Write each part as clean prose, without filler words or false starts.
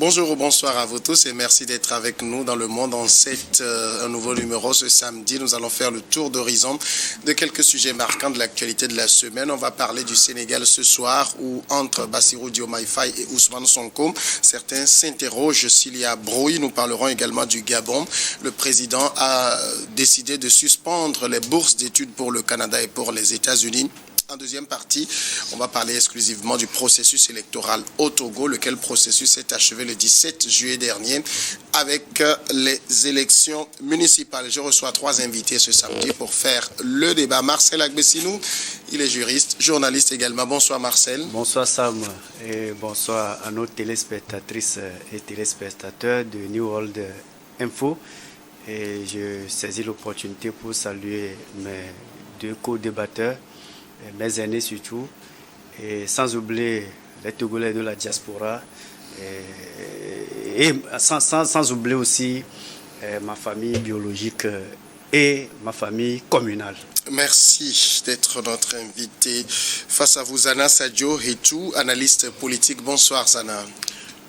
Bonjour ou bonsoir à vous tous et merci d'être avec nous dans le monde en un nouveau numéro ce samedi. Nous allons faire le tour d'horizon de quelques sujets marquants de l'actualité de la semaine. On va parler du Sénégal ce soir où entre Bassirou Diomaye Faye et Ousmane Sonko, certains s'interrogent s'il y a brouille. Nous parlerons également du Gabon. Le président a décidé de suspendre les bourses d'études pour le Canada et pour les États-Unis. En deuxième partie, on va parler exclusivement du processus électoral au Togo, lequel processus s'est achevé le 17 juillet dernier avec les élections municipales. Je reçois 3 invités ce samedi pour faire le débat. Marcel Agbessinou, il est juriste, journaliste également. Bonsoir Marcel. Bonsoir Sam et bonsoir à nos téléspectatrices et téléspectateurs de New World Info. Et je saisis l'opportunité pour saluer mes 2 co-débatteurs, mes aînés surtout, et sans oublier les Togolais de la diaspora, et sans oublier aussi ma famille biologique et ma famille communale. Merci d'être notre invité. Face à vous, Zana Sadio Hetou, analyste politique. Bonsoir Zana.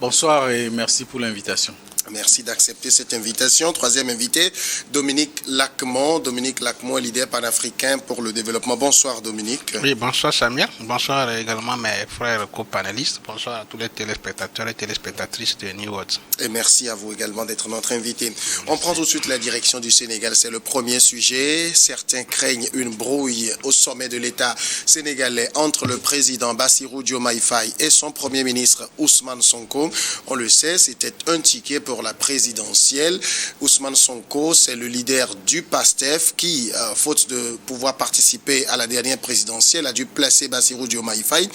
Bonsoir et merci pour l'invitation. Merci d'accepter cette invitation. 3e invité, Dominique Lacmon. Dominique Lacmon est leader panafricain pour le développement. Bonsoir Dominique. Oui, bonsoir Samir. Bonsoir également mes frères co-panélistes. Bonsoir à tous les téléspectateurs et téléspectatrices de New World. Et merci à vous également d'être notre invité. On prend tout de suite la direction du Sénégal. C'est le premier sujet. Certains craignent une brouille au sommet de l'État sénégalais entre le président Bassirou Diomaye Faye et son premier ministre Ousmane Sonko. On le sait, c'était un ticket pour la présidentielle. Ousmane Sonko, c'est le leader du PASTEF qui, faute de pouvoir participer à la dernière présidentielle, a dû placer Bassirou Diomaye Faye.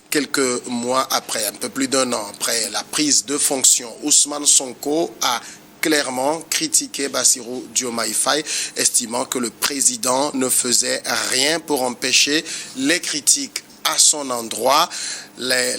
Quelques mois après, un peu plus d'1 an après la prise de fonction, Ousmane Sonko a clairement critiqué Bassirou Diomaye Faye, estimant que le président ne faisait rien pour empêcher les critiques à son endroit. Les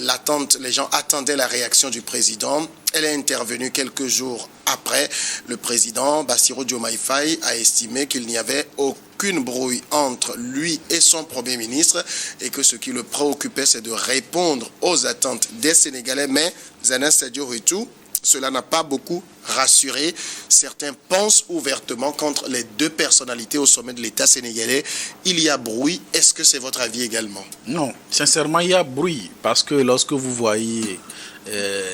gens attendaient la réaction du président. Elle est intervenue quelques jours après. Le président Bassirou Diomaye Faye a estimé qu'il n'y avait aucune brouille entre lui et son premier ministre et que ce qui le préoccupait, c'est de répondre aux attentes des Sénégalais. Mais Zana Sadio Hetou, cela n'a pas beaucoup rassuré. Certains pensent ouvertement qu'entre les 2 personnalités au sommet de l'État sénégalais, il y a brouille. Est-ce que c'est votre avis également? Non, sincèrement, il y a bruit parce que lorsque vous voyez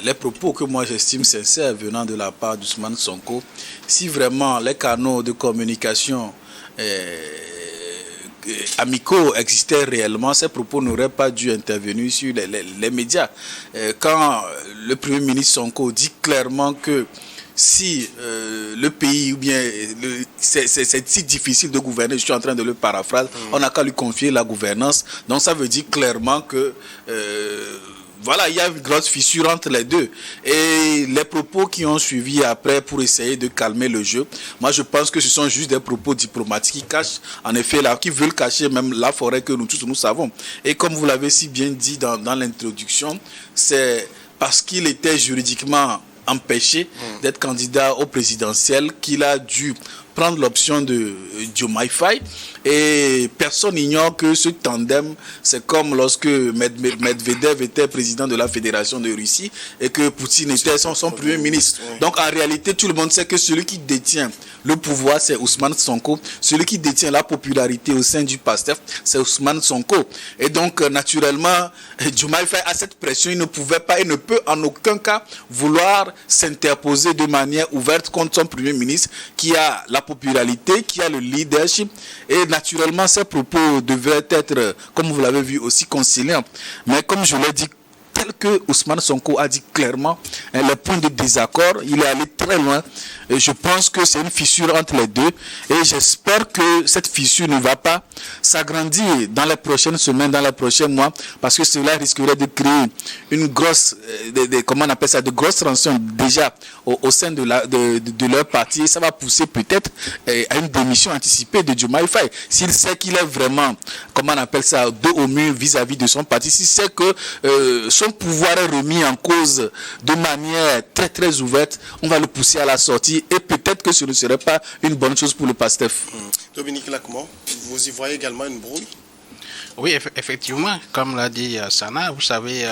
les propos que moi j'estime sincères venant de la part d'Ousmane Sonko, si vraiment les canaux de communication amicaux existaient réellement, ces propos n'auraient pas dû intervenir sur les médias. Quand le Premier ministre Sonko dit clairement que si le pays, ou bien c'est si difficile de gouverner, je suis en train de le paraphraser, on n'a qu'à lui confier la gouvernance. Donc ça veut dire clairement que voilà, il y a une grosse fissure entre les deux. Et les propos qui ont suivi après pour essayer de calmer le jeu, moi je pense que ce sont juste des propos diplomatiques qui cachent, en effet, là, qui veulent cacher même la forêt que nous tous nous savons. Et comme vous l'avez si bien dit dans l'introduction, c'est parce qu'il était juridiquement empêché d'être candidat au présidentiel qu'il a dû prendre l'option de Diomaye Faye. Et personne n'ignore que ce tandem, c'est comme lorsque Medvedev était président de la Fédération de Russie et que Poutine était son premier ministre. Donc en réalité, tout le monde sait que celui qui détient le pouvoir, c'est Ousmane Sonko. Celui qui détient la popularité au sein du PASTEF, c'est Ousmane Sonko. Et donc, naturellement, Diomaye Faye a cette pression. Il ne pouvait pas, il ne peut en aucun cas vouloir s'interposer de manière ouverte contre son premier ministre qui a la popularité, qui a le leadership. Et naturellement, ces propos devraient être, comme vous l'avez vu, aussi conciliants. Mais comme je l'ai dit, tel que Ousmane Sonko a dit clairement, les points de désaccord, il est allé très loin. Et je pense que c'est une fissure entre les deux. Et j'espère que cette fissure ne va pas s'agrandir dans les prochaines semaines, dans les prochains mois, parce que cela risquerait de créer une grosse, comment on appelle ça, de grosses tensions déjà au sein de leur parti. Et ça va pousser peut-être à une démission anticipée de Diomaye Faye. S'il sait qu'il est vraiment, comment on appelle ça, dos au mur vis-à-vis de son parti, s'il sait que son pouvoir est remis en cause de manière très très ouverte, on va le pousser à la sortie et peut-être que ce ne serait pas une bonne chose pour le PASTEF. Dominique Lacmon, vous y voyez également une brouille? Oui, effectivement, comme l'a dit Sana, vous savez,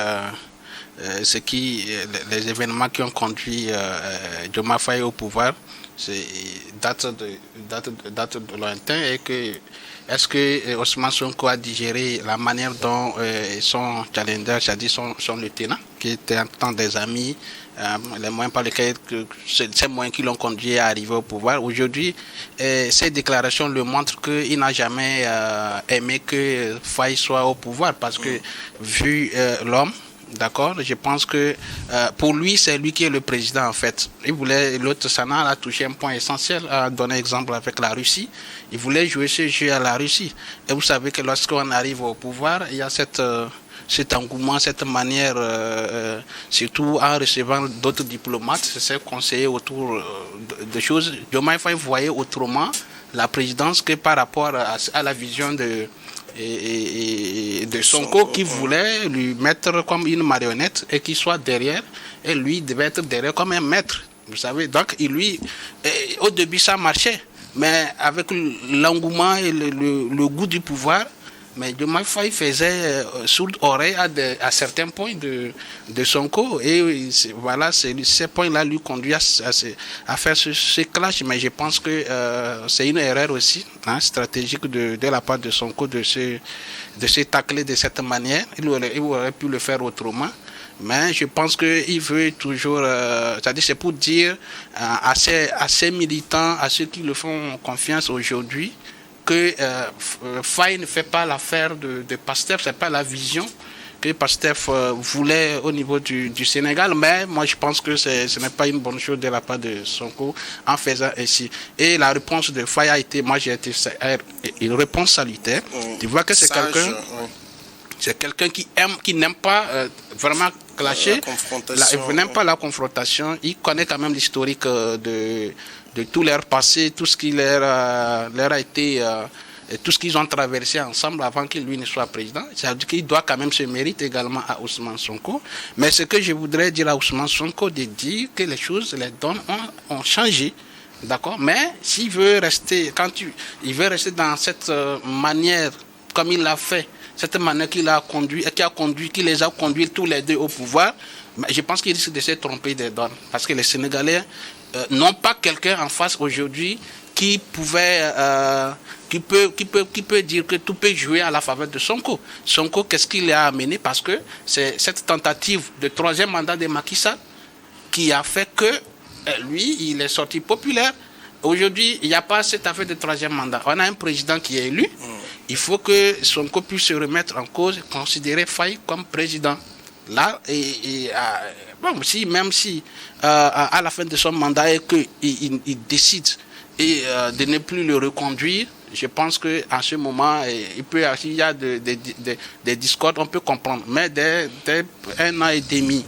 les événements qui ont conduit Diomaye Faye au pouvoir datent de lointain, et que est-ce que Ousmane Sonko a digéré la manière dont son challenger, c'est-à-dire son lieutenant, qui était en temps des amis, les moyens par lesquels ces moyens qui l'ont conduit à arriver au pouvoir. Aujourd'hui, ces déclarations le montrent qu'il n'a jamais aimé que Faye soit au pouvoir, parce que vu l'homme, d'accord, je pense que pour lui, c'est lui qui est le président en fait. L'autre Sana a touché un point essentiel, a donné exemple avec la Russie. Il voulait jouer ce jeu à la Russie. Et vous savez que lorsqu'on arrive au pouvoir, il y a cet engouement, cette manière, surtout en recevant d'autres diplomates, c'est conseillers autour de choses. Diomaye Faye voyait autrement la présidence que par rapport à la vision de Sonko, qui voulait lui mettre comme une marionnette et qu'il soit derrière, et lui devait être derrière comme un maître, vous savez. Donc au début ça marchait, mais avec l'engouement et le goût du pouvoir, mais Diomaye Faye faisait sourde oreille à certains points de Sonko, et voilà, ces points-là lui conduisent à faire ce clash. Mais je pense que c'est une erreur aussi, stratégique de la part de Sonko de se tacler de cette manière. Il aurait pu le faire autrement. Mais je pense qu'il veut toujours, c'est-à-dire c'est pour dire à ces militants, à ceux qui le font confiance aujourd'hui, que Faye ne fait pas l'affaire de Pastef, c'est pas la vision que Pastef voulait au niveau du Sénégal, mais moi je pense que ce n'est pas une bonne chose de la part de Sonko en faisant ainsi. Et la réponse de Faye a été, moi j'ai été une réponse salutaire. Tu vois que c'est quelqu'un... Oui. C'est quelqu'un qui n'aime pas vraiment clasher, il n'aime pas la confrontation. Il connaît quand même l'historique de tout leur passé, tout ce qui leur a été, tout ce qu'ils ont traversé ensemble avant qu'il lui ne soit président. C'est-à-dire qu'il doit quand même se mériter également à Ousmane Sonko. Mais ce que je voudrais dire à Ousmane Sonko, de dire que les choses, les donnes ont changé. D'accord? Mais s'il veut rester, il veut rester dans cette manière, comme il l'a fait, cette manière qui les a conduits tous les deux au pouvoir, je pense qu'il risque de se tromper des donnes. Parce que les Sénégalais n'ont pas quelqu'un en face aujourd'hui qui peut dire que tout peut jouer à la faveur de Sonko. Sonko, qu'est-ce qu'il a amené? Parce que c'est cette tentative de troisième mandat de Macky Sall qui a fait que lui, il est sorti populaire. Aujourd'hui, il n'y a pas cette affaire de troisième mandat. On a un président qui est élu. Il faut que Sonko puisse se remettre en cause, considérer Faye comme président. Là, même si à la fin de son mandat et qu'il décide de ne plus le reconduire, je pense qu'à ce moment, s'il y a des discordes, on peut comprendre. Mais dès 1 an et demi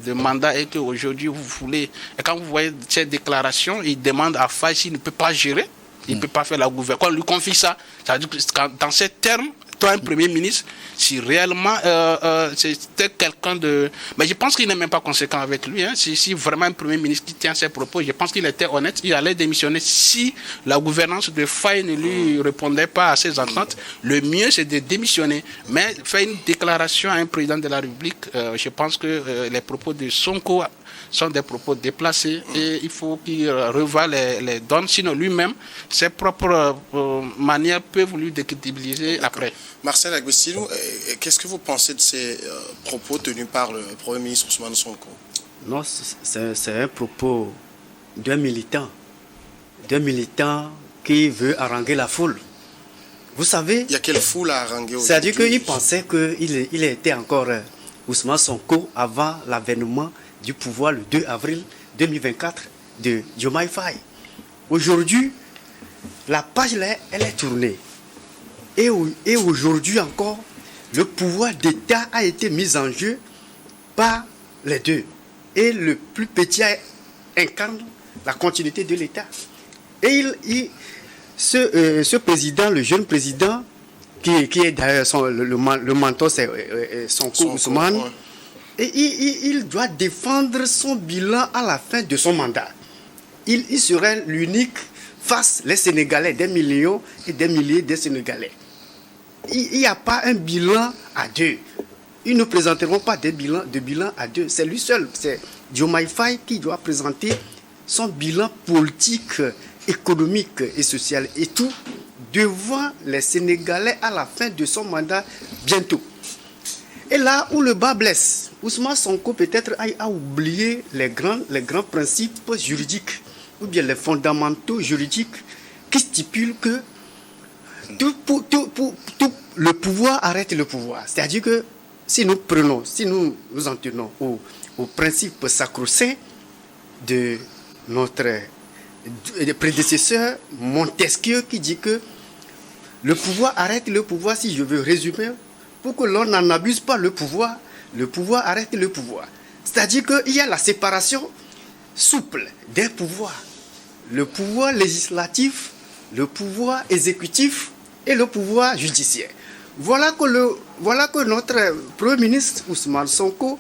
de mandat, et qu'aujourd'hui vous voulez, et quand vous voyez ces déclarations, il demande à Faye s'il ne peut pas gérer, il ne peut pas faire la gouvernance. Quand on lui confie ça, ça veut dire que dans ces termes, toi, un Premier ministre, si réellement c'était quelqu'un de... Mais je pense qu'il n'est même pas conséquent avec lui. Si vraiment un Premier ministre qui tient ses propos, je pense qu'il était honnête, il allait démissionner. Si la gouvernance de Faye ne lui répondait pas à ses attentes, le mieux c'est de démissionner. Mais faire une déclaration à un président de la République, je pense que les propos de Sonko sont des propos déplacés, et il faut qu'il revoie les donnes, sinon lui-même, ses propres manières peuvent lui décrédibiliser après. Marcel Agbestinou, qu'est-ce que vous pensez de ces propos tenus par le Premier ministre Ousmane Sonko? Non, c'est un propos d'un militant qui veut haranguer la foule. Vous savez... Il y a quelle foule à haranguer aujourd'hui? C'est-à-dire qu'il pensait qu'il était encore Ousmane Sonko avant l'avènement du pouvoir le 2 avril 2024 de Diomaye Faye. Aujourd'hui, la page là, elle est tournée. Et aujourd'hui encore, le pouvoir d'État a été mis en jeu par les deux. Et le plus petit incarne la continuité de l'État. Et ce président, le jeune président, qui est d'ailleurs le mentor, c'est Sonko Ousmane, ouais. Et il doit défendre son bilan à la fin de son mandat. Il serait l'unique face les Sénégalais, des millions et des milliers de Sénégalais. Il n'y a pas un bilan à deux. ils ne présenteront pas de bilan à deux. C'est lui seul, c'est Diomaye Faye qui doit présenter son bilan politique, économique et social et tout devant les Sénégalais à la fin de son mandat bientôt. Et là où le bas blesse, Ousmane Sonko peut-être a oublié les grands principes juridiques ou bien les fondamentaux juridiques qui stipulent que tout le pouvoir arrête le pouvoir. C'est-à-dire que si nous nous en tenons au principe sacro-saint de notre prédécesseur Montesquieu qui dit que le pouvoir arrête le pouvoir, si je veux résumer, pour que l'on n'en abuse pas le pouvoir arrête le pouvoir. C'est-à-dire qu'il y a la séparation souple des pouvoirs. Le pouvoir législatif, le pouvoir exécutif et le pouvoir judiciaire. Voilà que notre Premier ministre Ousmane Sonko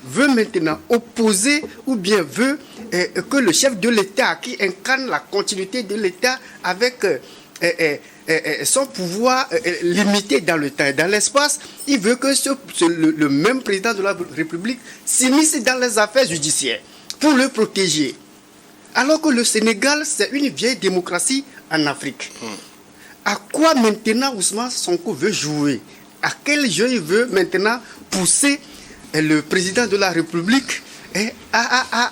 veut maintenant opposer ou bien veut que le chef de l'État qui incarne la continuité de l'État avec son pouvoir limité dans le temps et dans l'espace, il veut que le même président de la République s'immisce dans les affaires judiciaires pour le protéger. Alors que le Sénégal, c'est une vieille démocratie en Afrique. À quoi maintenant Ousmane Sonko veut jouer? À quel jeu il veut maintenant pousser le président de la République à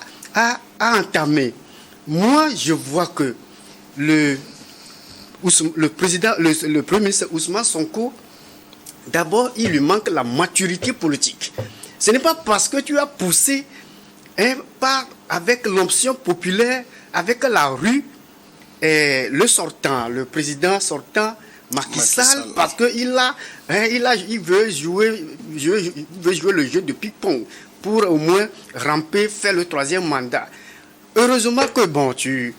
entamer? Moi, je vois que le Premier ministre Ousmane Sonko, d'abord, il lui manque la maturité politique. Ce n'est pas parce que tu as poussé avec l'option populaire, avec la rue, le président sortant, Macky Sall, parce qu'il veut jouer le jeu de ping-pong pour au moins ramper, faire le 3e mandat. Heureusement que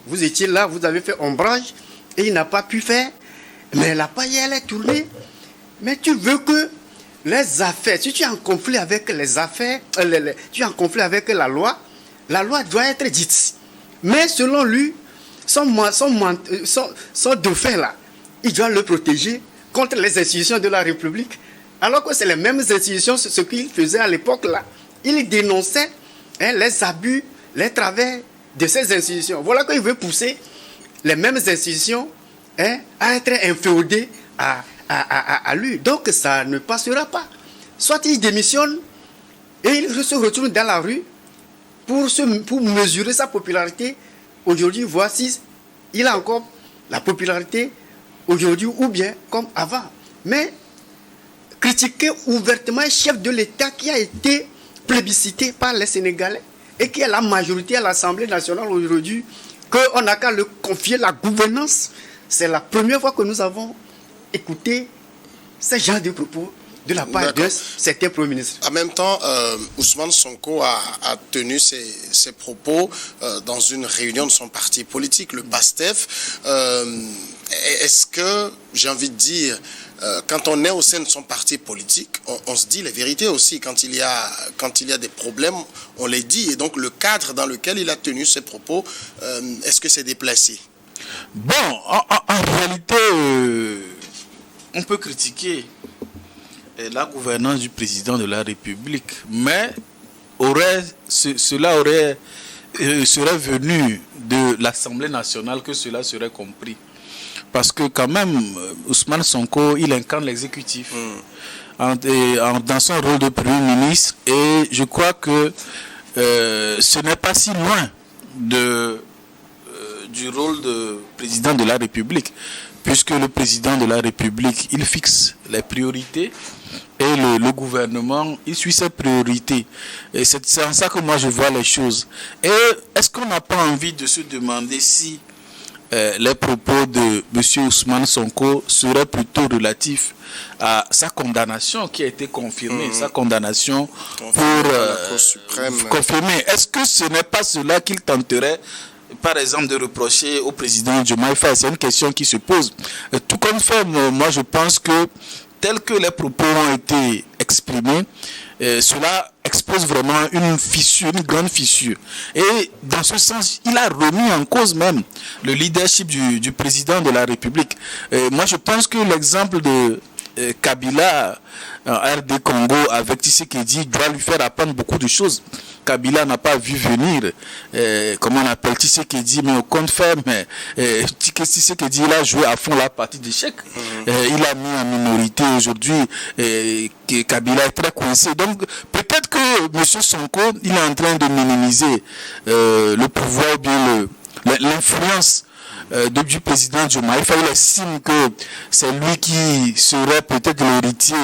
vous étiez là, vous avez fait ombrage et il n'a pas pu faire, mais la paille elle est tournée. Mais tu veux que les affaires, si tu es en conflit avec les affaires, tu es en conflit avec la loi doit être dite. Mais selon lui, son dauphin là, il doit le protéger contre les institutions de la République. Alors que c'est les mêmes institutions, ce qu'il faisait à l'époque là. Il dénonçait les abus, les travers de ces institutions. Voilà qu'il veut pousser les mêmes institutions à être inféodées à lui. Donc ça ne passera pas. Soit il démissionne et il se retrouve dans la rue pour mesurer sa popularité aujourd'hui, voir si il a encore la popularité aujourd'hui ou bien comme avant. Mais critiquer ouvertement un chef de l'État qui a été plébiscité par les Sénégalais et qui a la majorité à l'Assemblée nationale aujourd'hui, qu'on n'a qu'à le confier la gouvernance, c'est la première fois que nous avons écouté ce genre de propos de la part de certains premiers ministres. En même temps, Ousmane Sonko a tenu ses propos dans une réunion de son parti politique, le PASTEF. Est-ce que, j'ai envie de dire, quand on est au sein de son parti politique, on se dit les vérités aussi. Quand il y a des problèmes, on les dit. Et donc le cadre dans lequel il a tenu ses propos, est-ce que c'est déplacé? Bon, en réalité, on peut critiquer la gouvernance du président de la République, mais cela serait venu de l'Assemblée nationale que cela serait compris. Parce que quand même, Ousmane Sonko, il incarne l'exécutif dans son rôle de Premier ministre, et je crois que ce n'est pas si loin du rôle de président de la République, puisque le président de la République, il fixe les priorités et le gouvernement, il suit ses priorités. Et c'est en ça que moi je vois les choses. Et est-ce qu'on n'a pas envie de se demander si les propos de M. Ousmane Sonko seraient plutôt relatifs à sa condamnation qui a été confirmée, sa condamnation pour la Cour suprême. Confirmer. Est-ce que ce n'est pas cela qu'il tenterait, par exemple, de reprocher au président Diomaye Faye? C'est une question qui se pose. Tout comme fait, moi je pense que tel que les propos ont été exprimés, cela expose vraiment une fissure, une grande fissure. Et dans ce sens, il a remis en cause même le leadership du président de la République. Moi je pense que l'exemple de Kabila en RD Congo avec Tshisekedi doit lui faire apprendre beaucoup de choses. Kabila n'a pas vu venir, comment on appelle Tshisekedi, mais au compte fait, mais Tshisekedi il a joué à fond la partie d'échec. Il a mis en minorité aujourd'hui, Kabila est très coincé. Donc peut-être que M. Sonko, il est en train de minimiser le pouvoir ou bien l'influence du président Diomaye Faye. Il estime que c'est lui qui serait peut-être l'héritier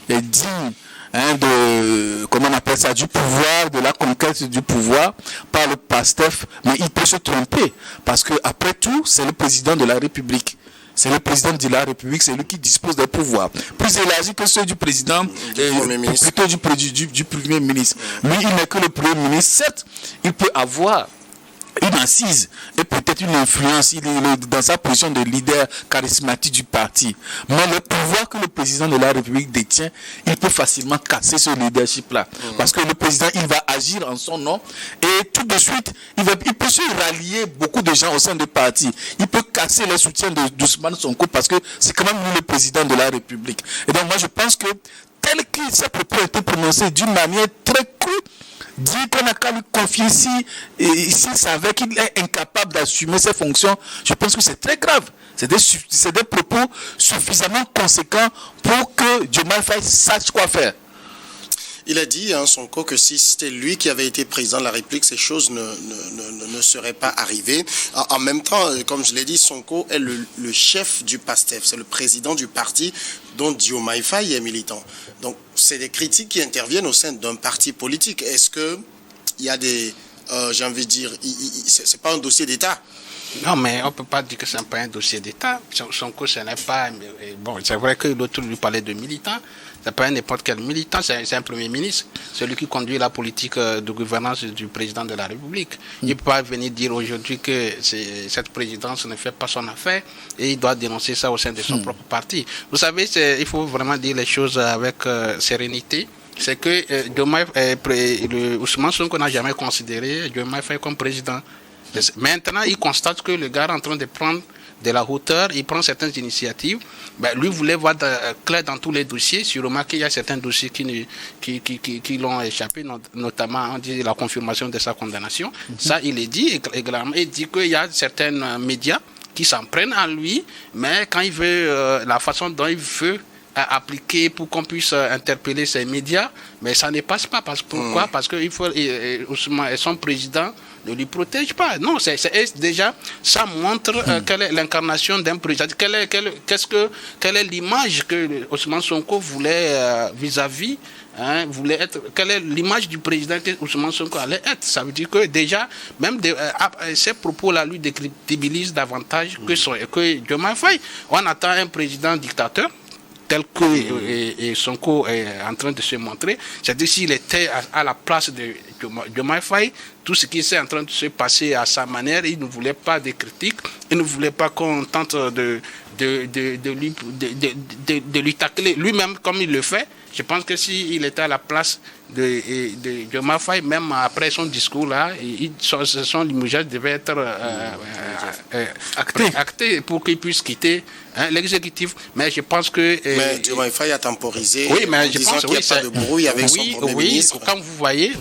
digne de, comment on appelle ça, du pouvoir, de la conquête du pouvoir par le PASTEF, mais il peut se tromper parce que après tout, c'est le président de la République. C'est le président de la République, c'est lui qui dispose des pouvoirs. Plus élargi que ceux du président, plutôt du Premier ministre. Lui, il n'est que le Premier ministre. Certes, il peut avoir une assise et peut-être une influence, il est dans sa position de leader charismatique du parti. Mais le pouvoir que le président de la République détient, il peut facilement casser ce leadership-là. Parce que le président, il va agir en son nom et tout de suite, il peut se rallier beaucoup de gens au sein du parti. Il peut casser le soutien d'Ousmane Sonko parce que c'est quand même lui le président de la République. Et donc moi je pense que tel que ces propos ont été prononcés d'une manière très crue, dire qu'on n'a qu'à lui confier s'il savait qu'il est incapable d'assumer ses fonctions, je pense que c'est très grave. C'est des propos suffisamment conséquents pour que Diomaye Faye sache quoi faire. Il a dit, Sonko, que si c'était lui qui avait été président de la République, ces choses ne seraient pas arrivées. En même temps, comme je l'ai dit, Sonko est le chef du PASTEF, c'est le président du parti dont Diomaye Faye est militant. Donc, c'est des critiques qui interviennent au sein d'un parti politique. Est-ce qu'il y a des... j'ai envie de dire, c'est pas un dossier d'État? Non, mais on ne peut pas dire que ce n'est pas un dossier d'État. Sonko, ce n'est pas... Bon, c'est vrai que l'autre lui parlait de militant. Ce n'est pas n'importe quel militant, c'est un Premier ministre, celui qui conduit la politique de gouvernance du président de la République. Il ne peut pas venir dire aujourd'hui que cette présidence ne fait pas son affaire et il doit dénoncer ça au sein de son propre parti. Vous savez, il faut vraiment dire les choses avec sérénité. C'est que Ousmane Sonko n'a jamais considéré Diomaye Faye comme président. Maintenant, il constate que le gars est en train de prendre de la hauteur, il prend certaines initiatives. Lui voulait voir clair dans tous les dossiers. Sûrement qu'il y a certains dossiers qui l'ont échappé, notamment on dit la confirmation de sa condamnation. Ça, il est dit également. Il dit qu'il y a certains médias qui s'en prennent à lui, mais quand il veut, la façon dont il veut appliquer pour qu'on puisse interpeller ces médias, mais ça ne passe pas. Pourquoi? Parce que son président ne lui protège pas. Non, déjà, ça montre quelle est l'incarnation d'un président. Quelle est l'image que Ousmane Sonko voulait vis-à-vis, voulait être, quelle est l'image du président que Ousmane Sonko allait être. Ça veut dire que déjà, même ces propos-là lui décrédibilisent davantage que Diomaye Faye. On attend un président dictateur, tel que Sonko est en train de se montrer. C'est-à-dire s'il était à la place de Diomaye Faye, tout ce qui est en train de se passer à sa manière, il ne voulait pas de critiques, il ne voulait pas qu'on tente de lui tacler lui-même comme il le fait. Je pense que s'il était à la place de Diomaye Faye, même après son discours là, son limogeage devait être acté pour qu'il puisse quitter l'exécutif. Mais je pense que... mais Diomaye Faye a temporisé, oui, mais je pense qu'il n'y a pas de brouille avec son Premier ministre. Quand vous voyez...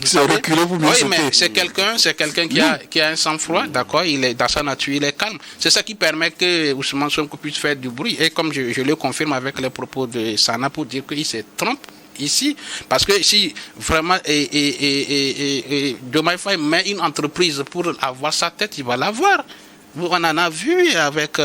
mais c'est quelqu'un qui a un sang-froid, d'accord, il est dans sa nature, il est calme. C'est ça qui permet que Ousmane Sonko puisse faire du bruit. Et comme je le confirme avec les propos de Sana pour dire qu'il se trompe ici, parce que si vraiment Diomaye Faye met une entreprise pour avoir sa tête, il va l'avoir. On en a vu avec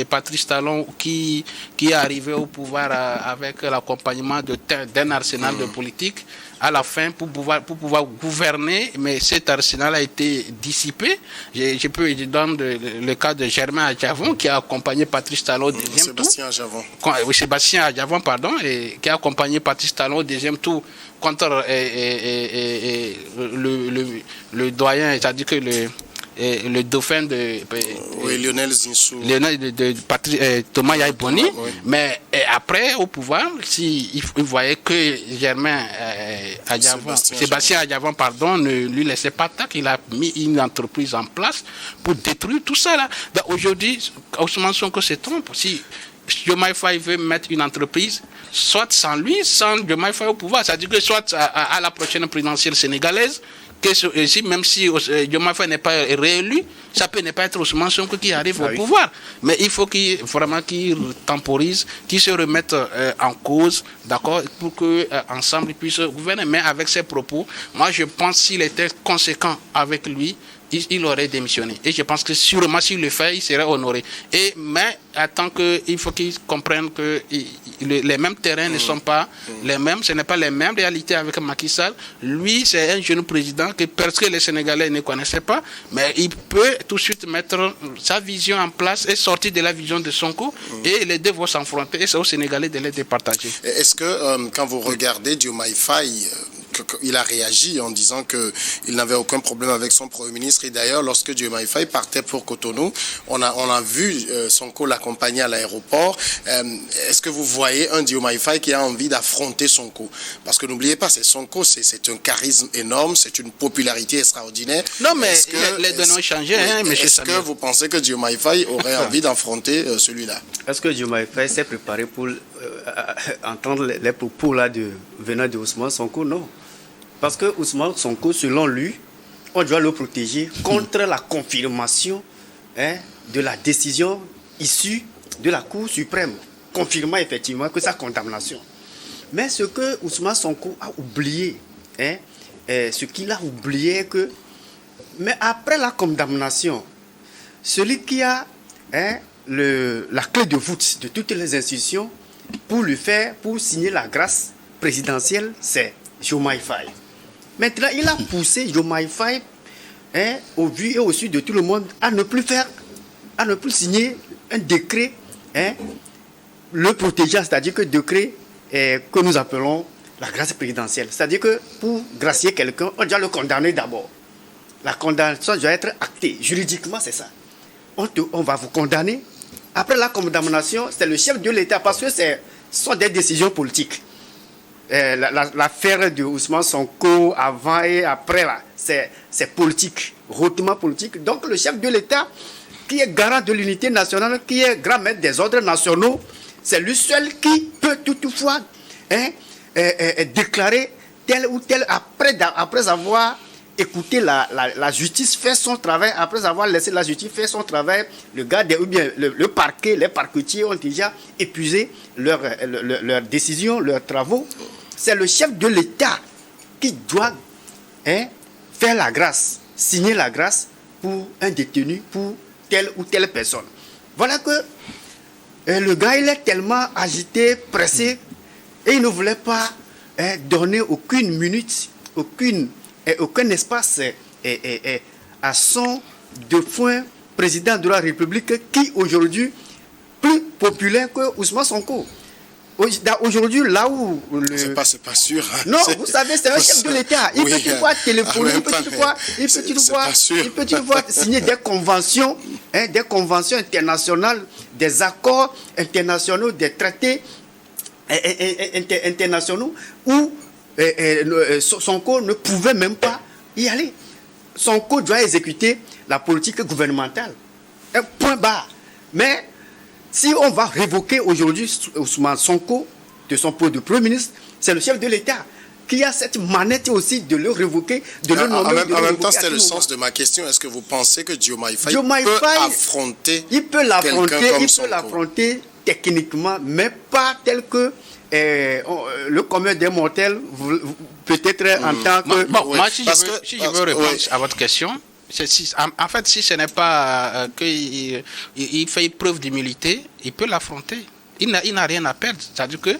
Patrice Talon qui est arrivé au pouvoir avec l'accompagnement d'un arsenal de politique à la fin pour pouvoir gouverner, mais cet arsenal a été dissipé. Je donne le cas de Germain Adjavon qui a accompagné Patrice Talon au deuxième tour. Sébastien Adjavon, pardon, et qui a accompagné Patrice Talon au deuxième tour contre le doyen, c'est-à-dire que le dauphin de Lionel Zinsou, Thomas Yaïboni, oui. Mais après au pouvoir, il voyait que Germain Sébastien Adjavon, pardon, ne lui laissait pas tac, il a mis une entreprise en place pour détruire tout ça là. Donc aujourd'hui, Ousmane Sonko se trompe. Diomaye Faye veut mettre une entreprise, soit sans lui, sans Diomaye Faye au pouvoir. C'est-à-dire que soit à la prochaine présidentielle sénégalaise, même si Diomaye Faye n'est pas réélu, ça peut ne pas être Ousmane Sonko qui arrive au pouvoir. Mais il faut qu'il temporise, qu'il se remette en cause, d'accord, pour qu'ensemble ils puissent gouverner. Mais avec ses propos, moi je pense s'il était conséquent avec lui, il aurait démissionné. Et je pense que sûrement s'il le fait, il serait honoré. Mais il faut qu'ils comprennent que les mêmes terrains ne sont pas les mêmes, ce n'est pas les mêmes réalités avec Macky Sall. Lui, c'est un jeune président que presque les Sénégalais ne connaissaient pas, mais il peut tout de suite mettre sa vision en place et sortir de la vision de Sonko, et les deux vont s'enfronter, et c'est aux Sénégalais de les départager. Est-ce que quand vous regardez Diomaye Faye, il a réagi en disant qu'il n'avait aucun problème avec son Premier ministre. Et d'ailleurs, lorsque Diomaye Faye partait pour Cotonou, on a vu Sonko l'accompagner à l'aéroport. Est-ce que vous voyez un Diomaye Faye qui a envie d'affronter Sonko? Parce que n'oubliez pas, Sonko, c'est un charisme énorme, c'est une popularité extraordinaire. Non, mais les données ont changé. Est-ce que vous pensez que Diomaye Faye aurait envie d'affronter celui-là? Est-ce que Diomaye Faye s'est préparé pour entendre les propos là venant de Ousmane Sonko? Non. Parce que Ousmane Sonko, selon lui, on doit le protéger contre la confirmation de la décision issue de la Cour suprême, confirmant effectivement que sa condamnation. Mais ce que Ousmane Sonko a oublié, ce qu'il a oublié, mais après la condamnation, celui qui a la clé de voûte de toutes les institutions pour signer la grâce présidentielle, c'est Diomaye Faye. Maintenant, il a poussé Diomaye Faye, au vu et au su de tout le monde, à ne plus signer un décret, le protégeant, c'est-à-dire que décret que nous appelons la grâce présidentielle. C'est-à-dire que pour gracier quelqu'un, on doit le condamner d'abord. La condamnation doit être actée. Juridiquement, c'est ça. On va vous condamner. Après la condamnation, c'est le chef de l'État, parce que ce sont des décisions politiques. L'affaire de Ousmane Sonko avant et après, là, c'est politique, hautement politique. Donc le chef de l'État, qui est garant de l'unité nationale, qui est grand maître des ordres nationaux, c'est lui seul qui peut toutefois déclarer tel ou tel, après avoir écouté la justice faire son travail, après avoir laissé la justice faire son travail, ou bien le parquet, les parquetiers ont déjà épuisé leurs décisions, leurs travaux. C'est le chef de l'État qui doit faire la grâce, signer la grâce pour un détenu, pour telle ou telle personne. Voilà que le gars, il est tellement agité, pressé, et il ne voulait pas donner aucune minute, aucun espace à son défunt président de la République, qui aujourd'hui plus populaire que Ousmane Sonko. Aujourd'hui, là où... C'est pas sûr. Hein. Non, vous savez, c'est un chef de l'État. Il peut toutefois téléphoner, il peut toutefois signer des conventions internationales, des accords internationaux, des traités internationaux où Sonko ne pouvait même pas y aller. Sonko doit exécuter la politique gouvernementale. Un point barre. Mais si on va révoquer aujourd'hui Ousmane Sonko de son poste de Premier ministre, c'est le chef de l'État qui a cette manette aussi de le révoquer, de le nommer. En même temps, c'était le sens de ma question. Est-ce que vous pensez que Diomaye Faye peut affronter l'affronter techniquement, mais pas tel que le commun des mortels, peut-être en tant que... Moi, si je veux répondre à votre question, en fait, si ce n'est pas qu'il fait preuve d'humilité, il peut l'affronter. Il n'a rien à perdre. C'est-à-dire que,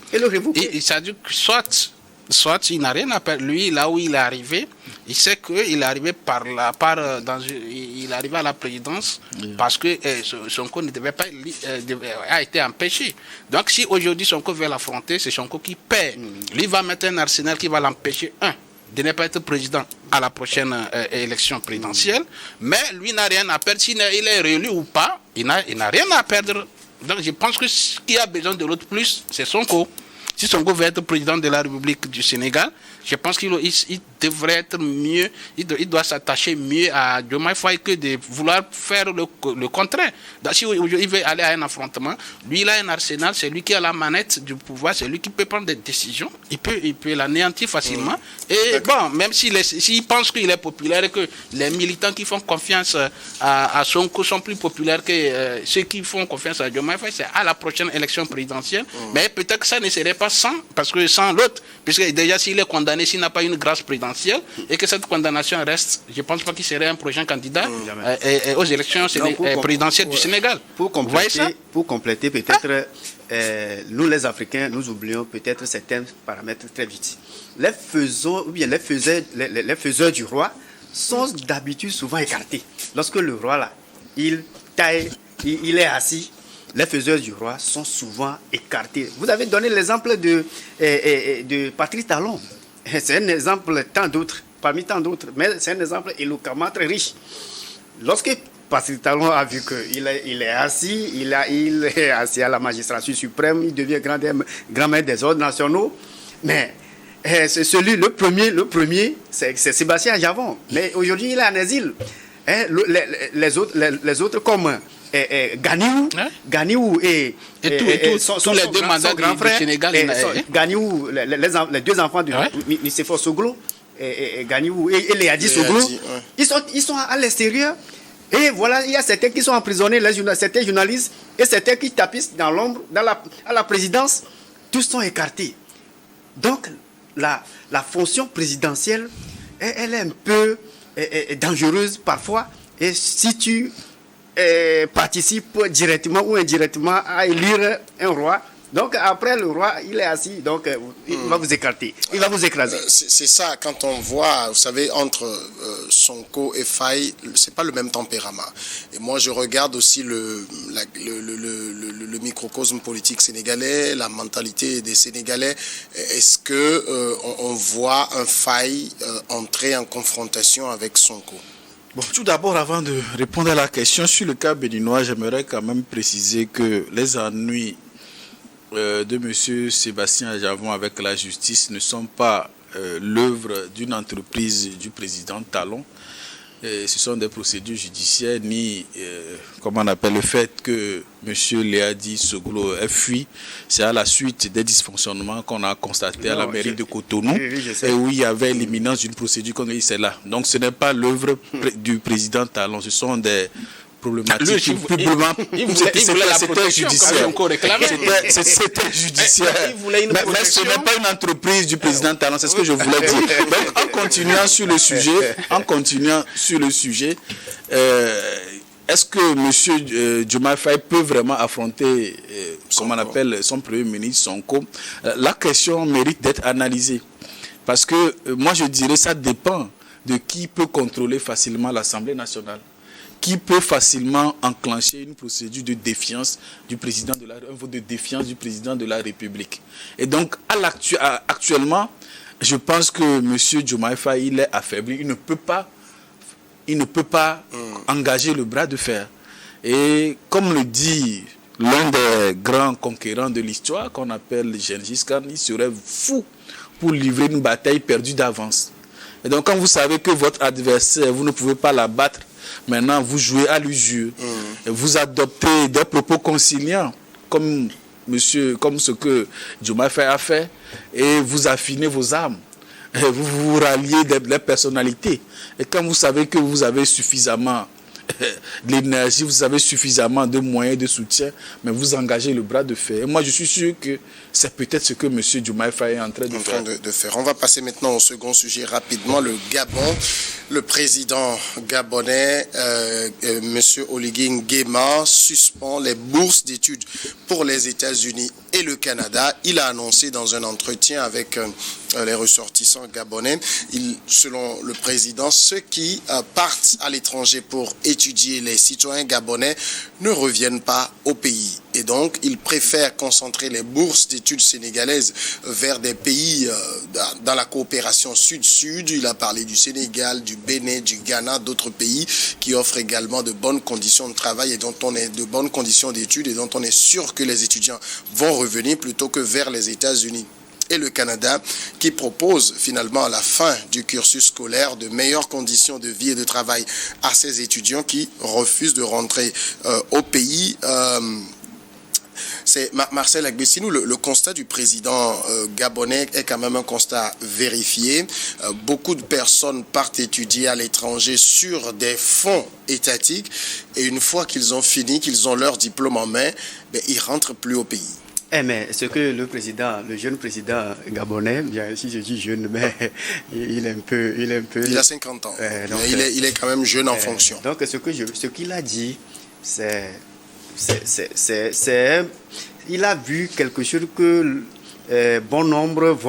soit il n'a rien à perdre. Lui, là où il est arrivé, il sait qu'il est arrivé il est arrivé à la présidence parce que Sonko ne devait pas a été empêché. Donc, si aujourd'hui Sonko veut l'affronter, c'est Sonko qui perd. Lui va mettre un arsenal qui va l'empêcher, de ne pas être président à la prochaine élection présidentielle, mais lui n'a rien à perdre. S'il est réélu ou pas, il n'a rien à perdre. Donc je pense que ce qui a besoin de l'autre plus, c'est Sonko. Si Sonko veut être président de la République du Sénégal, je pense qu'il devrait être mieux, il doit s'attacher mieux à Diomaye Faye que de vouloir faire le contraire. Donc, si il veut aller à un affrontement, lui il a un arsenal, c'est lui qui a la manette du pouvoir, c'est lui qui peut prendre des décisions, il peut l'anéantir facilement. Et bon, même s'il pense qu'il est populaire et que les militants qui font confiance à Sonko sont plus populaires que ceux qui font confiance à Diomaye Faye, c'est à la prochaine élection présidentielle. Mais peut-être que ça ne serait pas parce que sans l'autre, puisque déjà s'il est condamné, s'il n'a pas une grâce présidentielle et que cette condamnation reste, je ne pense pas qu'il serait un prochain candidat aux élections présidentielles du Sénégal. Pour compléter peut-être, nous les Africains, nous oublions peut-être certains paramètres très vite. Les faiseurs du roi sont d'habitude souvent écartés. Lorsque le roi là, il est assis, les faiseurs du roi sont souvent écartés. Vous avez donné l'exemple de Patrice Talon. C'est un exemple parmi tant d'autres, mais c'est un exemple éloquemment très riche. Lorsque Patrice Talon a vu qu'il est assis, il est assis à la magistrature suprême, il devient grand maître des ordres nationaux, mais c'est le premier, c'est Sébastien Javon. Mais aujourd'hui, il est en exil. Les autres comme Ganiou et tous les deux mandats du Sénégal. Ganiou, les deux enfants de Nicéphore Soglo, Ganiou et Léadi Soglo, ils sont à l'extérieur. Et voilà, il y a certains qui sont emprisonnés, certains journalistes, et certains qui tapissent dans l'ombre, à la présidence. Tous sont écartés. Donc, la fonction présidentielle, elle est un peu dangereuse parfois. Et si tu participes directement ou indirectement à élire un roi, donc après le roi, il est assis, donc il va vous écarter, il va vous écraser. C'est ça, quand on voit, vous savez, entre Sonko et Faye, c'est pas le même tempérament. Et moi, je regarde aussi le microcosme politique sénégalais, la mentalité des Sénégalais. Est-ce que on voit un Faye entrer en confrontation avec Sonko? Bon, tout d'abord, avant de répondre à la question sur le cas béninois, j'aimerais quand même préciser que les ennuis de M. Sébastien Javon avec la justice ne sont pas l'œuvre d'une entreprise du président Talon. Ce sont des procédures judiciaires, ni, comment on appelle, le fait que M. Léadi Soglo ait fui. C'est à la suite des dysfonctionnements qu'on a constatés à la mairie de Cotonou, et où il y avait l'imminence d'une procédure qu'on a dit c'est là. Donc ce n'est pas l'œuvre du président Talon, ce sont des problématiques. C'était judiciaire. C'était judiciaire. Mais ce n'est pas une entreprise du président Talon, c'est ce que je voulais dire. Donc en continuant sur le sujet, est-ce que M. Diomaye Faye peut vraiment affronter, comme on appelle, son premier ministre, Sonko? La question mérite d'être analysée. Parce que moi je dirais ça dépend de qui peut contrôler facilement l'Assemblée nationale, qui peut facilement enclencher une procédure de défiance du président un vote de défiance du président de la République. Et donc, actuellement, je pense que M. Diomaye Faye, il est affaibli. Il ne peut pas engager le bras de fer. Et comme le dit l'un des grands conquérants de l'histoire, qu'on appelle Gengis Khan, il serait fou pour livrer une bataille perdue d'avance. Et donc, quand vous savez que votre adversaire, vous ne pouvez pas l'abattre, maintenant, vous jouez à l'usure. Vous adoptez des propos conciliants, comme ce que Diomaye Faye a fait, et vous affinez vos armes. Et vous vous ralliez des personnalités. Et quand vous savez que vous avez suffisamment de l'énergie, vous avez suffisamment de moyens de soutien, mais vous engagez le bras de fer. Et moi, je suis sûr que c'est peut-être ce que M. Diomaye Faye est en train de faire. On va passer maintenant au second sujet rapidement, le Gabon. Le président gabonais, M. Oligui Nguema, suspend les bourses d'études pour les États-Unis et le Canada. Il a annoncé dans un entretien avec les ressortissants gabonais, selon le président, ceux qui partent à l'étranger pour étudier, les citoyens gabonais, ne reviennent pas au pays. Et donc, il préfère concentrer les bourses d'études sénégalaises vers des pays dans la coopération sud-sud. Il a parlé du Sénégal, du Bénin, du Ghana, d'autres pays qui offrent également de bonnes conditions de travail et dont on est de bonnes conditions d'études et dont on est sûr que les étudiants vont revenir plutôt que vers les États-Unis. Et le Canada qui propose finalement à la fin du cursus scolaire de meilleures conditions de vie et de travail à ces étudiants qui refusent de rentrer au pays. C'est Marcel Agbessinou, le constat du président gabonais est quand même un constat vérifié. Beaucoup de personnes partent étudier à l'étranger sur des fonds étatiques et une fois qu'ils ont fini, qu'ils ont leur diplôme en main, ils ne rentrent plus au pays. Mais ce que le jeune président gabonais, bien si je dis jeune, mais il a 50 ans, donc, il est quand même jeune en fonction. Donc ce qu'il a dit, il a vu quelque chose que bon nombre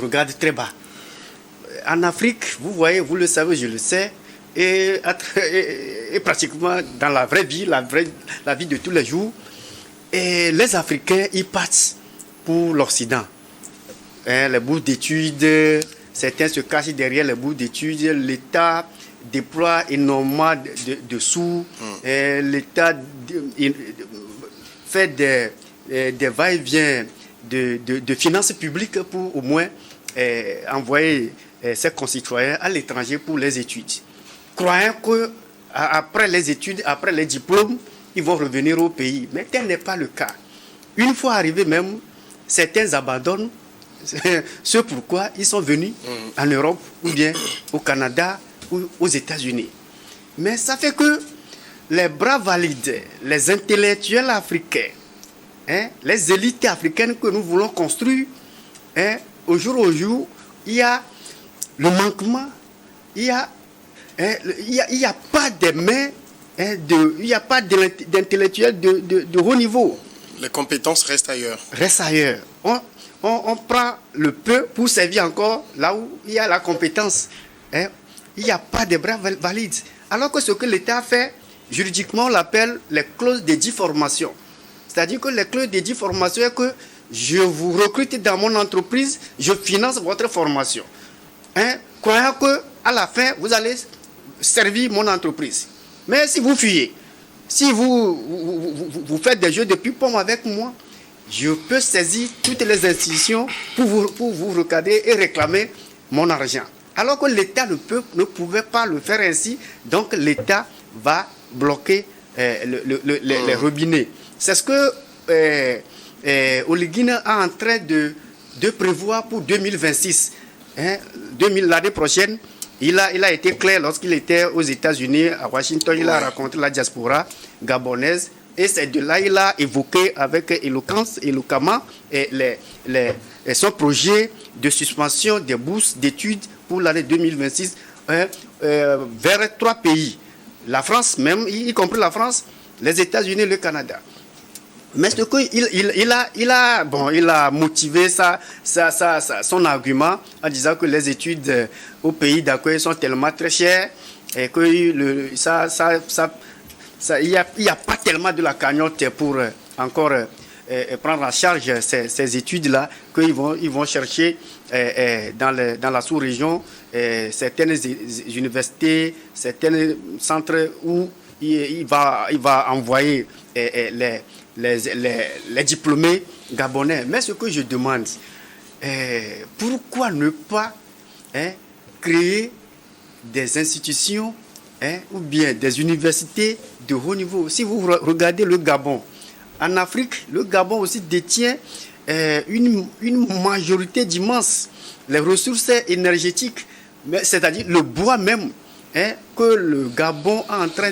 regardent très bas. En Afrique, vous voyez, vous le savez, je le sais, et pratiquement dans la vraie vie, la vie de tous les jours, et les Africains, ils partent pour l'Occident. Les bourses d'études, certains se cachent derrière les bourses d'études. L'État déploie énormément de sous. L'État fait des va-et-vient de finances publiques pour au moins envoyer ses concitoyens à l'étranger pour les études. Croyant qu'après les études, après les diplômes, ils vont revenir au pays. Mais tel n'est pas le cas. Une fois arrivés même, certains abandonnent ce pourquoi ils sont venus en Europe ou bien au Canada ou aux États-Unis. Mais ça fait que les bras valides, les intellectuels africains, les élites africaines que nous voulons construire, au jour, il y a le manquement, il n'y a pas de mains, il n'y a pas d'intellectuels de haut niveau. Les compétences restent ailleurs. On prend le peu pour servir encore là où il y a la compétence. Il n'y a pas de bras valides. Alors que ce que l'État fait, juridiquement, on l'appelle les clauses de déformation. C'est-à-dire que les clauses de déformation, c'est que je vous recrute dans mon entreprise, je finance votre formation. Croyant qu'à la fin, vous allez servir mon entreprise. Mais si vous fuyez, si vous faites des jeux de ping-pong avec moi, je peux saisir toutes les institutions pour vous recadrer et réclamer mon argent. Alors que l'État ne pouvait pas le faire ainsi, donc l'État va bloquer les robinets. C'est ce que Oligine est en train de prévoir pour 2026. L'année prochaine, il a été clair lorsqu'il était aux États-Unis, à Washington, il a rencontré la diaspora gabonaise. Et c'est de là qu'il a évoqué avec éloquemment son projet de suspension des bourses d'études pour l'année 2026 vers 3 pays. La France même, y compris la France, les États-Unis et le Canada. Mais ce il a motivé son argument en disant que les études au pays d'accueil sont tellement très chères et que il n'y a pas tellement de la cagnotte pour encore prendre en charge ces études-là, qu'ils vont chercher dans la sous-région certaines universités, certains centres où il va envoyer les diplômés gabonais. Mais ce que je demande, pourquoi ne pas créer des institutions ou bien des universités de haut niveau? Si vous regardez le Gabon, en Afrique, le Gabon aussi détient une majorité d'immenses les ressources énergétiques, c'est-à-dire le bois même que le Gabon est en train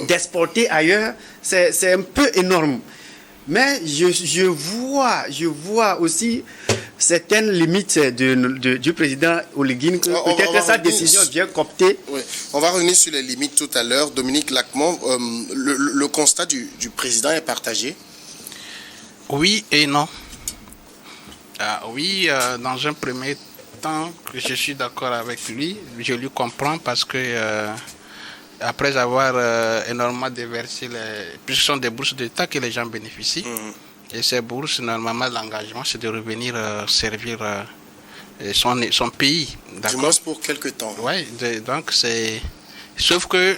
d'exporter ailleurs, c'est un peu énorme. Mais je vois aussi certaines limites du président Oligine, que peut-être sa décision vient coopter. Oui. On va revenir sur les limites tout à l'heure. Dominique Lacmon, le constat du président est partagé? Oui et non. Oui, dans un premier temps, je suis d'accord avec lui. Je lui comprends parce que après avoir énormément déversé, puisque ce sont des bourses d'État que les gens bénéficient, et ces bourses, normalement, l'engagement, c'est de revenir servir son pays. Du moins pour quelque temps. Oui, donc c'est... Sauf que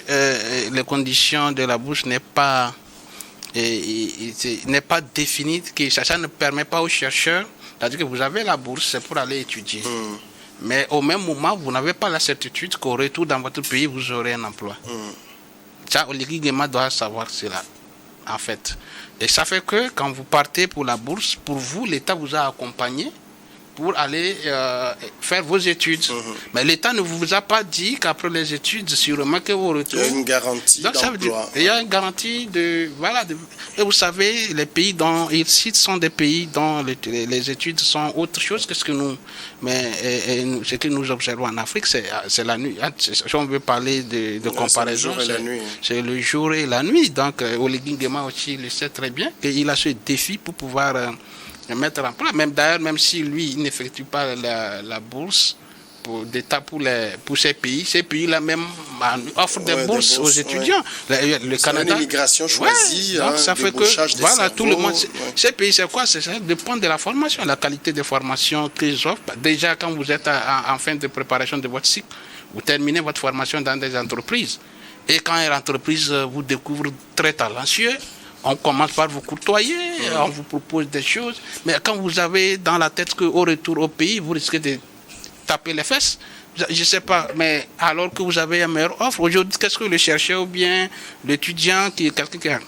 les conditions de la bourse n'est pas définies, que ça ne permet pas aux chercheurs, c'est-à-dire que vous avez la bourse, c'est pour aller étudier. Mais au même moment, vous n'avez pas la certitude qu'au retour dans votre pays, vous aurez un emploi. Ça, Oligui Nguema doit savoir cela, en fait. Et ça fait que quand vous partez pour la bourse, pour vous, l'État vous a accompagné pour aller faire vos études. Mais l'État ne vous a pas dit qu'après les études, sûrement que vous retournez. Il y a une garantie d'emploi. Il y a une garantie de... Voilà. Et vous savez, les pays dont ils citent sont des pays dont les études sont autre chose que ce que nous... Mais ce que nous observons en Afrique, c'est la nuit. Si on veut parler de comparaison, c'est le jour et la nuit. Donc, Oligui Nguema aussi le sait très bien qu'il a ce défi pour pouvoir... mettre en place, même si lui il n'effectue pas la bourse d'État pour ces pays-là même offrent des bourses aux étudiants. Le Canada, une immigration choisie, donc ça fait que voilà, tout le monde. Ces pays, c'est quoi? Ça dépend de la formation, la qualité de formation qu'ils offrent. Déjà, quand vous êtes en fin de préparation de votre cycle, vous terminez votre formation dans des entreprises. Et quand une entreprise vous découvre très talentueux, on commence par vous courtoyer, on vous propose des choses. Mais quand vous avez dans la tête qu'au retour au pays, vous risquez de taper les fesses, je ne sais pas, mais alors que vous avez une meilleure offre, aujourd'hui, qu'est-ce que le chercheur ou bien l'étudiant, quelqu'un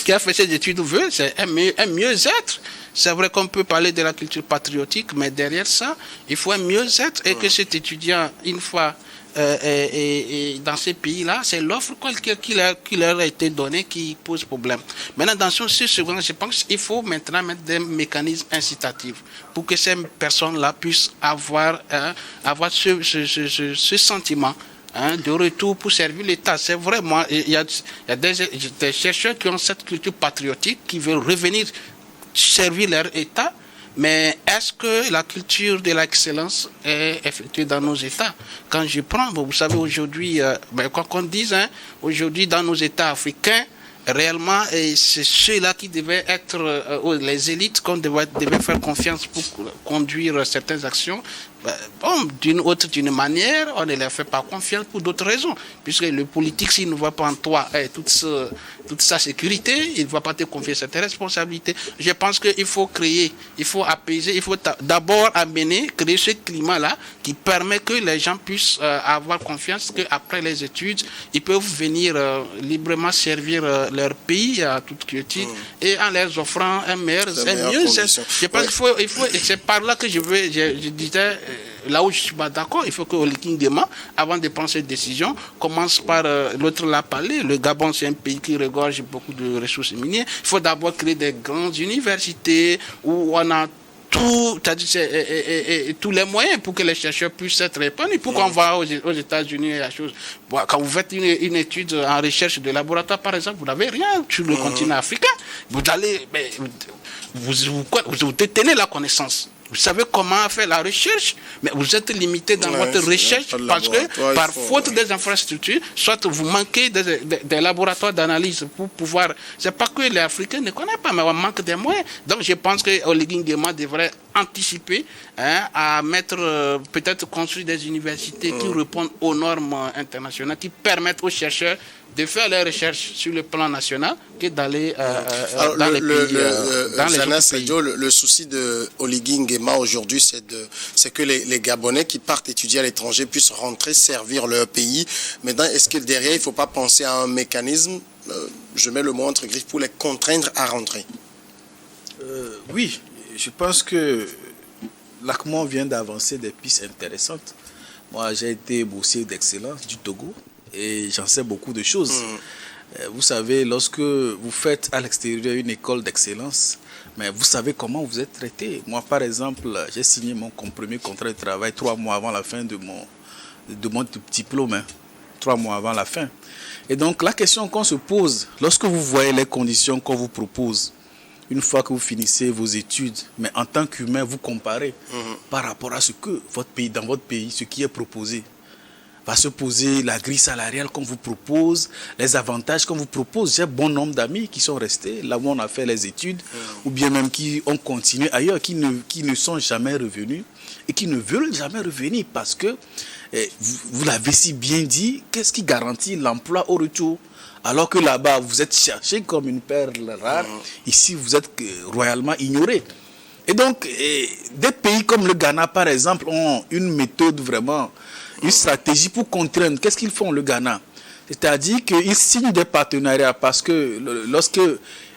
qui a fait ses études veut? C'est un mieux-être. C'est vrai qu'on peut parler de la culture patriotique, mais derrière ça, il faut un mieux-être et que cet étudiant, une fois... et dans ces pays-là, c'est l'offre qui leur a été donnée qui pose problème. Maintenant, dans ce second, je pense qu'il faut maintenant mettre des mécanismes incitatifs pour que ces personnes-là puissent avoir ce sentiment de retour pour servir l'État. C'est vrai, moi, il y a des chercheurs qui ont cette culture patriotique, qui veulent revenir servir leur État. Mais est-ce que la culture de l'excellence est effectuée dans nos États? Quand je prends, vous savez, aujourd'hui, quoi qu'on dise, aujourd'hui dans nos États africains, réellement, c'est ceux-là qui devaient être les élites qu'on devait faire confiance pour conduire certaines actions. D'une manière, on ne leur fait pas confiance pour d'autres raisons. Puisque le politique, s'il ne voit pas en toi toute sa sécurité, il ne va pas te confier cette responsabilité. Je pense qu'il faut créer, il faut apaiser, il faut d'abord créer ce climat-là qui permet que les gens puissent avoir confiance qu'après les études, ils peuvent venir librement servir leur pays à toute quiétude et en leur offrant un mieux. Je pense qu'il faut, et c'est par là que je disais, là où je ne suis pas d'accord, il faut que Oligui Nguema, avant de prendre cette décision, commence par, l'autre l'a parlé, le Gabon c'est un pays qui regorge beaucoup de ressources minières. Il faut d'abord créer des grandes universités où on a tous les moyens pour que les chercheurs puissent être épanouis. Pourquoi on va aux États-Unis et la chose. Quand vous faites une étude en recherche de laboratoire, par exemple, vous n'avez rien sur le continent africain. Vous allez, vous détenez la connaissance. Vous savez comment faire la recherche, mais vous êtes limité dans votre recherche parce que par faute des infrastructures, soit vous manquez des laboratoires d'analyse pour pouvoir... C'est pas que les Africains ne connaissent pas, mais on manque des moyens. Donc je pense que Oligui Nguema devrait anticiper à mettre, peut-être construire des universités qui répondent aux normes internationales, qui permettent aux chercheurs de faire les recherches sur le plan national que d'aller dans les pays. Le souci de Oligui Nguema aujourd'hui, c'est que les Gabonais qui partent étudier à l'étranger puissent rentrer, servir leur pays. Maintenant, est-ce que derrière, il ne faut pas penser à un mécanisme, je mets le mot entre griffes, pour les contraindre à rentrer? Oui, je pense que l'ACMON vient d'avancer des pistes intéressantes. Moi, j'ai été boursier d'excellence du Togo et j'en sais beaucoup de choses. Vous savez, lorsque vous faites à l'extérieur une école d'excellence, mais vous savez comment vous êtes traité. Moi, par exemple, j'ai signé mon premier contrat de travail 3 mois avant la fin de mon diplôme. 3 mois avant la fin. Et donc, la question qu'on se pose, lorsque vous voyez les conditions qu'on vous propose, une fois que vous finissez vos études, mais en tant qu'humain, vous comparez par rapport à ce que dans votre pays, ce qui est proposé. va se poser la grille salariale qu'on vous propose, les avantages qu'on vous propose. J'ai bon nombre d'amis qui sont restés là où on a fait les études, ou bien même qui ont continué ailleurs, qui ne sont jamais revenus et qui ne veulent jamais revenir parce que, vous l'avez si bien dit, qu'est-ce qui garantit l'emploi au retour? Alors que là-bas, vous êtes cherché comme une perle rare, ici vous êtes royalement ignoré. Et donc, des pays comme le Ghana, par exemple, ont une méthode vraiment, une stratégie pour contraindre. Qu'est-ce qu'ils font, le Ghana? C'est-à-dire qu'ils signent des partenariats parce que lorsque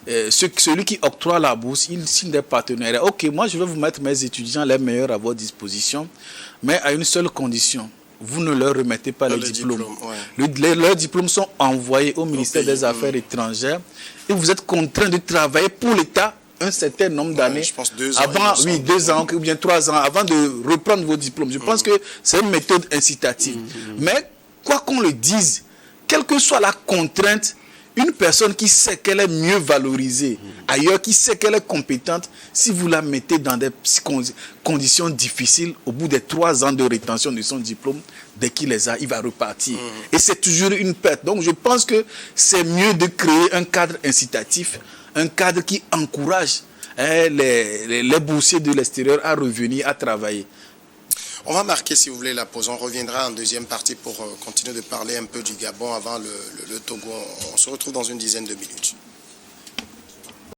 celui qui octroie la bourse, il signe des partenariats. Ok, moi je vais vous mettre mes étudiants les meilleurs à votre disposition, mais à une seule condition. Vous ne leur remettez pas les diplômes. Leurs diplômes sont envoyés au ministère des Affaires étrangères et vous êtes contraint de travailler pour l'État un certain nombre d'années, je pense 2 ans, avant, 2 ans ou bien 3 ans, avant de reprendre vos diplômes. Je pense que c'est une méthode incitative. Mais quoi qu'on le dise, quelle que soit la contrainte, une personne qui sait qu'elle est mieux valorisée ailleurs, qui sait qu'elle est compétente, si vous la mettez dans des conditions difficiles, au bout des 3 ans de rétention de son diplôme, dès qu'il les a, il va repartir. Et c'est toujours une perte. Donc je pense que c'est mieux de créer un cadre incitatif, un cadre qui encourage les boursiers de l'extérieur à revenir, à travailler. On va marquer, si vous voulez, la pause. On reviendra en deuxième partie pour continuer de parler un peu du Gabon avant le Togo. On se retrouve dans une dizaine de minutes.